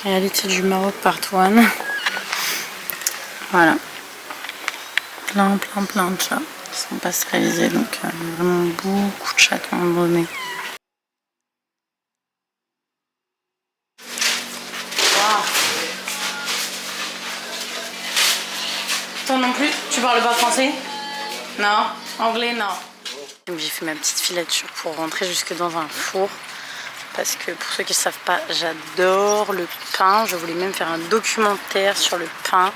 Réalité du Maroc part one. Voilà. Plein de chats qui sont pastoralisés, donc vraiment beaucoup de chatons abandonnés. Wow. Toi non plus, tu parles pas français? Non? Anglais, non. Donc j'ai fait ma petite filature pour rentrer jusque dans un four. Parce que pour ceux qui ne savent pas, j'adore le pain. Je voulais même faire un documentaire sur le pain.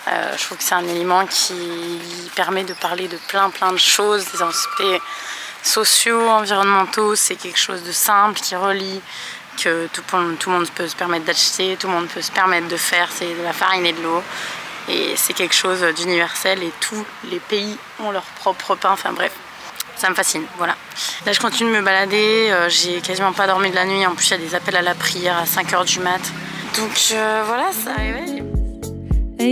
Je trouve que c'est un élément qui permet de parler de plein de choses, des aspects sociaux, environnementaux. C'est quelque chose de simple qui relie, que tout le monde peut se permettre d'acheter, tout le monde peut se permettre de faire. C'est de la farine et de l'eau. Et c'est quelque chose d'universel et tous les pays ont leur propre pain. Enfin bref. Ça me fascine, voilà. Là je continue de me balader, j'ai quasiment pas dormi de la nuit, en plus il y a des appels à la prière à 5 h du mat. Donc voilà, ça réveille. Je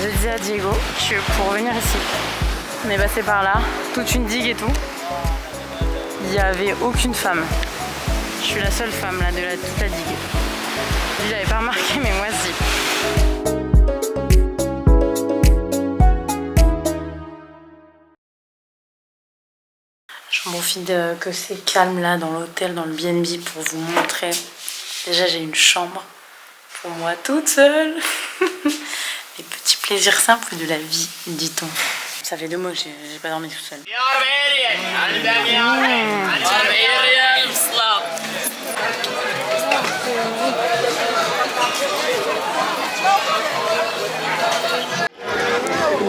disais à Diego que pour venir ici, on est passé par là, toute une digue et tout. Il n'y avait aucune femme. Je suis la seule femme là de toute la digue. Lui, il n'avait pas remarqué, mais moi si. Je profite que c'est calme là dans l'hôtel, dans le B&B pour vous montrer. Déjà, j'ai une chambre pour moi toute seule. Les petits plaisirs simples de la vie, dit-on. Ça fait 2 mois que j'ai pas dormi tout seul.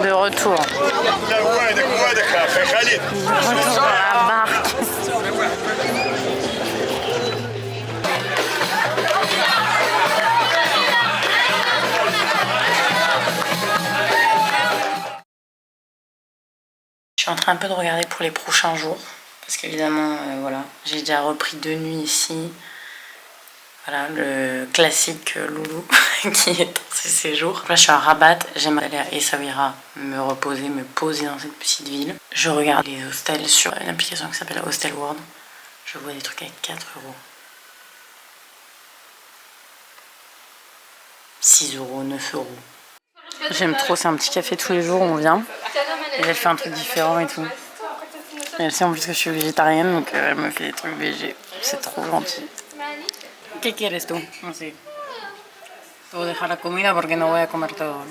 De retour. Retour dans la barque. Je suis en train un peu de regarder pour les prochains jours parce qu'évidemment voilà, j'ai déjà repris 2 nuits ici. Voilà le classique loulou qui est dans ce séjour. Là je suis à Rabat, j'aimerais aller à Essaouira, me reposer, me poser dans cette petite ville. Je regarde les hostels sur une application qui s'appelle Hostel World. Je vois des trucs avec 4 €. 6 €, 9 €. J'aime trop, c'est un petit café tous les jours, on vient. Et elle fait un truc différent et tout. Et elle sait en plus que je suis végétarienne, donc elle me fait des trucs végé. C'est trop gentil. ¿Qué quieres tú? No sé. Puedo dejar la comida porque no voy a comer todo.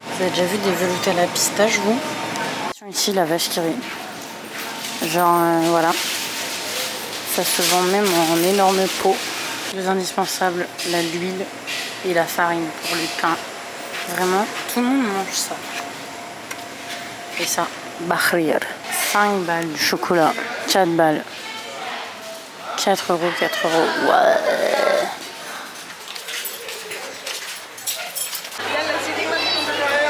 Vous avez déjà vu des veloutés à la pistache, vous? Ici, la vache qui rit. Genre, voilà. Ça se vend même en énormes pots. Les indispensables, l'huile et la farine pour le pain. Vraiment, tout le monde mange ça. Et ça, Bahrir. 5 balles du chocolat, 4 balles. 4 €, 4 €. Ouais.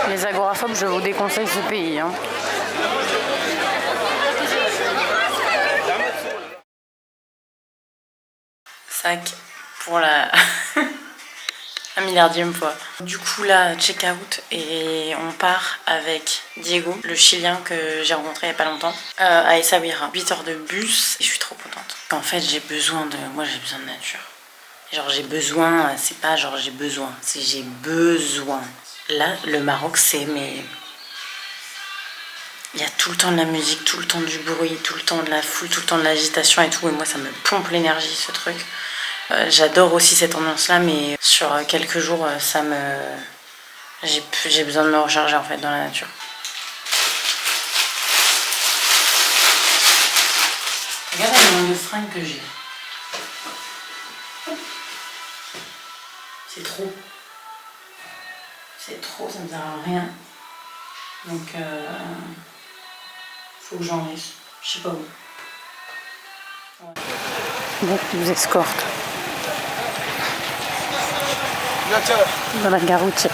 Les agoraphobes, je vous déconseille ce pays. Hein. Sac pour la 1 milliardième fois. Du coup là, check out et on part avec Diego, le Chilien que j'ai rencontré il n'y a pas longtemps, à Essaouira. 8 heures de bus et je suis trop contente. En fait j'ai besoin de nature. Genre j'ai besoin, c'est pas genre j'ai besoin, c'est j'ai besoin. Là le Maroc c'est mais... Il y a tout le temps de la musique, tout le temps du bruit, tout le temps de la foule, tout le temps de l'agitation et tout. Et moi ça me pompe l'énergie ce truc. J'adore aussi cette ambiance là, mais sur quelques jours ça me... J'ai besoin de me recharger en fait dans la nature. Regarde le nombre de fringues que j'ai. C'est trop. C'est trop, ça me sert à rien. Donc faut que j'en laisse. Je sais pas où. Ouais. Bon, je vous escorte. Dans la gare routière.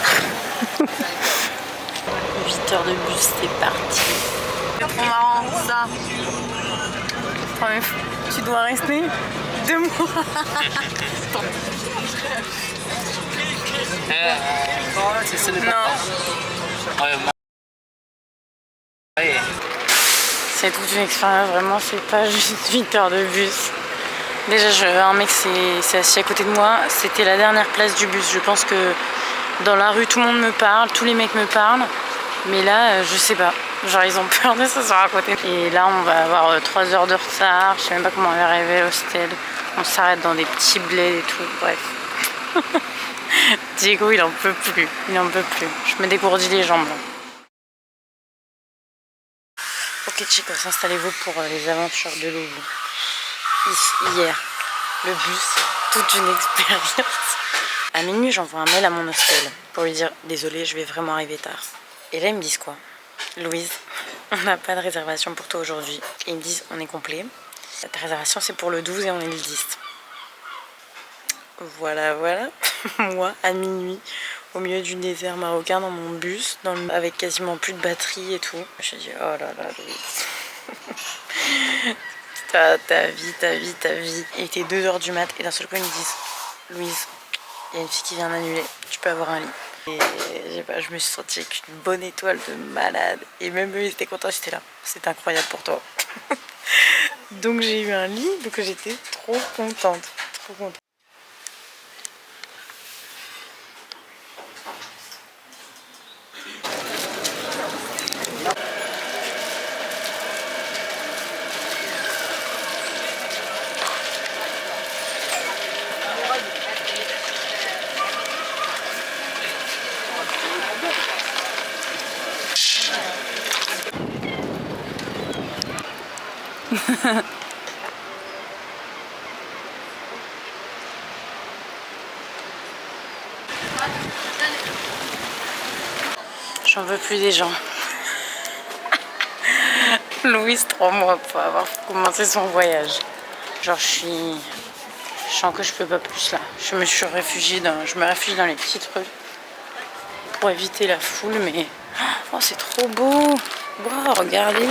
8 heures de bus, c'est parti. C'est trop marrant ça. Ouais, tu dois rester 2 mois. Non. C'est toute une expérience, vraiment, c'est pas juste 8 heures de bus. Déjà, un mec s'est assis à côté de moi, c'était la dernière place du bus. Je pense que dans la rue, tout le monde me parle, tous les mecs me parlent. Mais là, je sais pas, genre ils ont peur de s'asseoir à côté. Et là, on va avoir 3 heures de retard, je sais même pas comment on va arriver à l'hostel. On s'arrête dans des petits blés et tout, bref. Diego, il en peut plus, Je me dégourdis les jambes. Ok chicos, installez-vous pour les aventures de Louvre. Hier, le bus, toute une expérience. À minuit, j'envoie un mail à mon hostel pour lui dire « Désolée, je vais vraiment arriver tard ». Et là, ils me disent quoi? Louise, on n'a pas de réservation pour toi aujourd'hui. Et ils me disent « On est complet. Ta réservation, c'est pour le 12 et on est le 10 ». Voilà. Moi, à minuit, au milieu du désert marocain, dans mon bus, avec quasiment plus de batterie et tout. Je me suis dit « Oh là là, Louise ». Ta vie. Il était 2 h du mat et d'un seul coup ils me disent Louise, il y a une fille qui vient d'annuler, tu peux avoir un lit. Et je me suis sentie avec une bonne étoile de malade. Et même eux ils étaient contents, j'étais là. C'est incroyable pour toi. Donc j'ai eu un lit, donc j'étais trop contente. J'en veux plus des gens. Louise, 3 mois pour avoir commencé son voyage. Genre je sens que je peux pas plus là. Je me réfugie dans les petites rues pour éviter la foule, mais oh, c'est trop beau. Wow, regardez.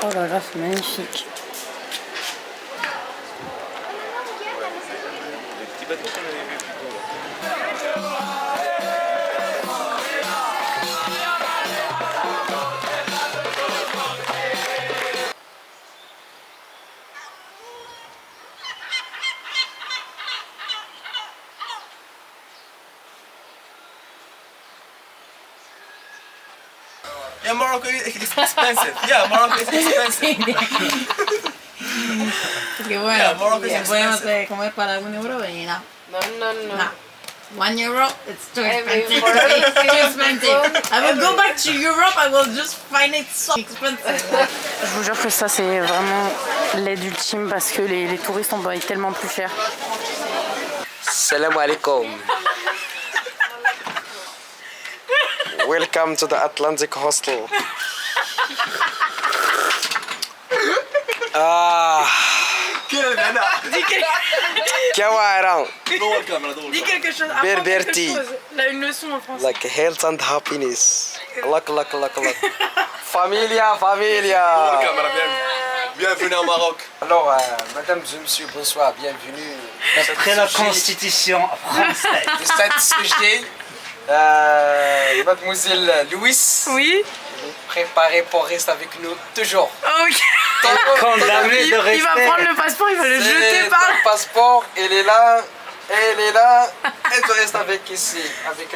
Oh là là, c'est magnifique. Yeah, Morocco is expensive. Yeah, Morocco is expensive. Porque bueno, Yeah, Morocco is podemos expensive. comer para €1 y no. No. €1, it's too expensive. for It's too every expensive. I will go back to Europe, I will just find it so expensive. Je vous jure que ça c'est vraiment l'aide ultime parce que les touristes on paye tellement plus cher. Salam alaikum. Welcome to the Atlantic Hostel. Kawaran. Dis quelque chose. Berberti. Là, une leçon en français. Like health and happiness. Luck. Familia. Bienvenue au Maroc. Alors, madame, monsieur, bonsoir, bienvenue. Après la constitution française. Le satisfait. Mademoiselle Louise. Oui. Préparée pour rester avec nous toujours. Ok. Condamné de rester. Il va prendre le passeport, il va le jeter par. Le passeport, elle est là, et tu restes avec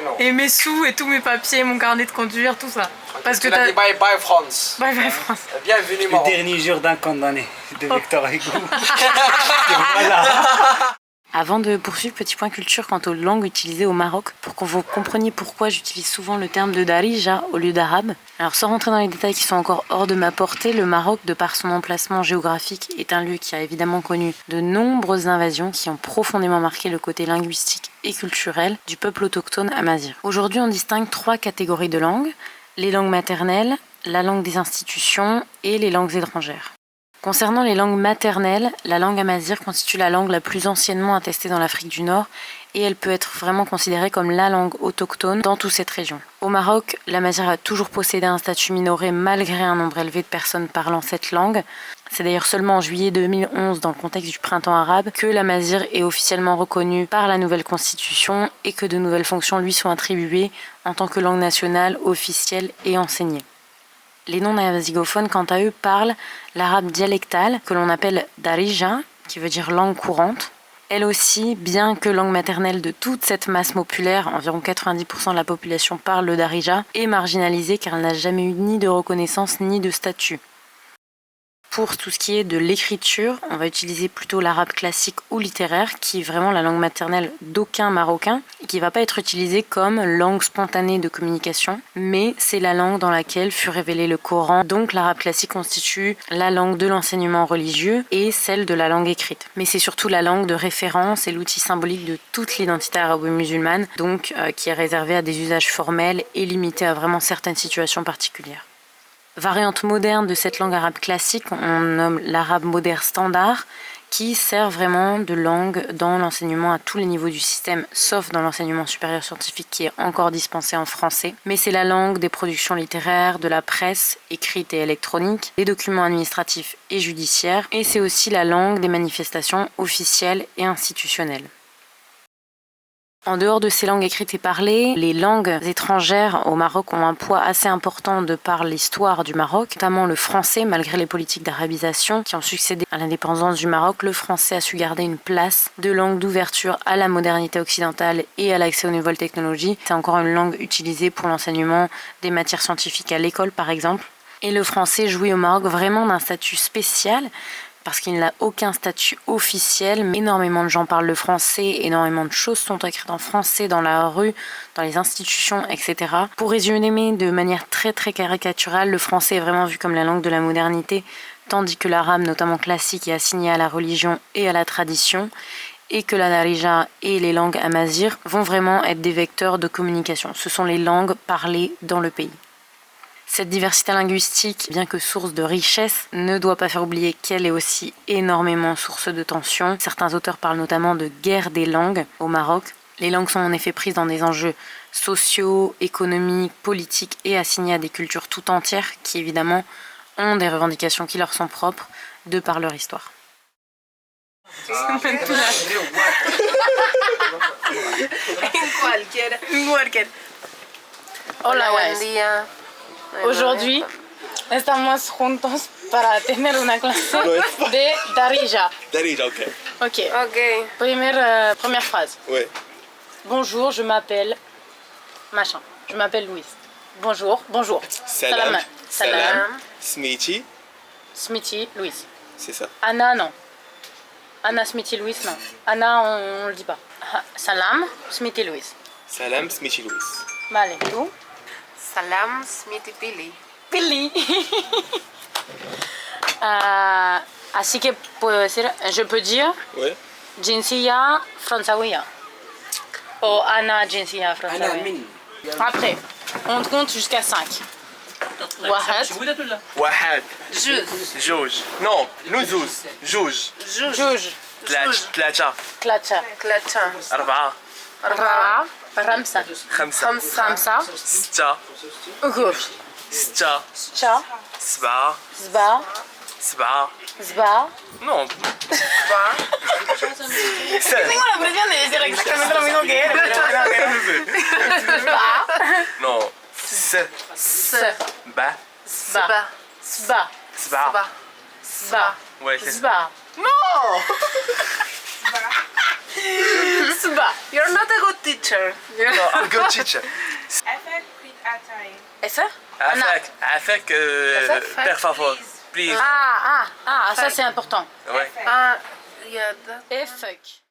nous. Et mes sous et tous mes papiers, mon carnet de conduire, tout ça. Parce que tu l'as dit bye bye France. Bye bye France. Bienvenue Le Maroc. dernier jour d'un condamné de Victor Hugo. Et voilà. Avant de poursuivre, petit point culture quant aux langues utilisées au Maroc, pour que vous compreniez pourquoi j'utilise souvent le terme de Darija au lieu d'arabe. Alors sans rentrer dans les détails qui sont encore hors de ma portée, le Maroc, de par son emplacement géographique, est un lieu qui a évidemment connu de nombreuses invasions qui ont profondément marqué le côté linguistique et culturel du peuple autochtone amazigh. Aujourd'hui, on distingue 3 catégories de langues, les langues maternelles, la langue des institutions et les langues étrangères. Concernant les langues maternelles, la langue amazigh constitue la langue la plus anciennement attestée dans l'Afrique du Nord et elle peut être vraiment considérée comme la langue autochtone dans toute cette région. Au Maroc, l'amazigh a toujours possédé un statut minoré malgré un nombre élevé de personnes parlant cette langue. C'est d'ailleurs seulement en juillet 2011, dans le contexte du printemps arabe, que l'amazigh est officiellement reconnu par la nouvelle constitution et que de nouvelles fonctions lui sont attribuées en tant que langue nationale, officielle et enseignée. Les non-amazigophones, quant à eux, parlent l'arabe dialectal, que l'on appelle darija, qui veut dire langue courante. Elle aussi, bien que langue maternelle de toute cette masse populaire, environ 90% de la population parle le darija, est marginalisée car elle n'a jamais eu ni de reconnaissance ni de statut. Pour tout ce qui est de l'écriture, on va utiliser plutôt l'arabe classique ou littéraire, qui est vraiment la langue maternelle d'aucun Marocain, et qui ne va pas être utilisée comme langue spontanée de communication, mais c'est la langue dans laquelle fut révélé le Coran. Donc l'arabe classique constitue la langue de l'enseignement religieux et celle de la langue écrite. Mais c'est surtout la langue de référence et l'outil symbolique de toute l'identité arabo-musulmane, donc qui est réservée à des usages formels et limitée à vraiment certaines situations particulières. Variante moderne de cette langue arabe classique, on nomme l'arabe moderne standard, qui sert vraiment de langue dans l'enseignement à tous les niveaux du système, sauf dans l'enseignement supérieur scientifique qui est encore dispensé en français. Mais c'est la langue des productions littéraires, de la presse, écrite et électronique, des documents administratifs et judiciaires, et c'est aussi la langue des manifestations officielles et institutionnelles. En dehors de ces langues écrites et parlées, les langues étrangères au Maroc ont un poids assez important de par l'histoire du Maroc, notamment le français, malgré les politiques d'arabisation qui ont succédé à l'indépendance du Maroc. Le français a su garder une place de langue d'ouverture à la modernité occidentale et à l'accès aux nouvelles technologies. C'est encore une langue utilisée pour l'enseignement des matières scientifiques à l'école, par exemple. Et le français jouit au Maroc vraiment d'un statut spécial, parce qu'il n'a aucun statut officiel, mais énormément de gens parlent le français, énormément de choses sont écrites en français dans la rue, dans les institutions, etc. Pour résumer de manière très caricaturale, le français est vraiment vu comme la langue de la modernité, tandis que l'arabe, notamment classique, est assigné à la religion et à la tradition, et que la darija et les langues amazigh vont vraiment être des vecteurs de communication. Ce sont les langues parlées dans le pays. Cette diversité linguistique, bien que source de richesse, ne doit pas faire oublier qu'elle est aussi énormément source de tension. Certains auteurs parlent notamment de guerre des langues au Maroc. Les langues sont en effet prises dans des enjeux sociaux, économiques, politiques et assignées à des cultures tout entières qui évidemment ont des revendications qui leur sont propres de par leur histoire. Hola guys. Aujourd'hui, estamos juntos para tener una clase de darija. Darija, ok. Ok. Première phrase. Ouais. Bonjour, je m'appelle machin. Je m'appelle Louise. Bonjour. Salam. Salam. Smithy. Smithy, Louise. C'est ça. Anna, non. Anna, Smithy, Louise, non. Anna, on le dit pas. Salam, Smithy, Louise. Salam, Smithy Louis. Vale, tú. Salam, Smithy, Billy. Billy. Así que je peux dire Ouais. Jinsiya Fransawiya. Oh, Anna Jinsiya Fransawiya. Après, on compte jusqu'à 5. Wahat. Wahad. Juge. Non, nous zouz. Jouj. Juj. Tlacha. Klacha. Klacha. Arba'a. Ra. Ramsa. Khamsa. Ramsa. Sita. Ugur. Sita. Cha. Sba. Zba. Sba. Zba. Non. Tengo la presión de decir exactamente lo mismo que él. Zba. Non. Se. S. Ba. Zba. Zba. Sba. Zba. Ouais, c'est ça. Zba. Zba. You're not a good teacher. Non, I'm good teacher. F. Afek, per favor. Please. Ça c'est important. Ouais. Yeah, that. Fuck.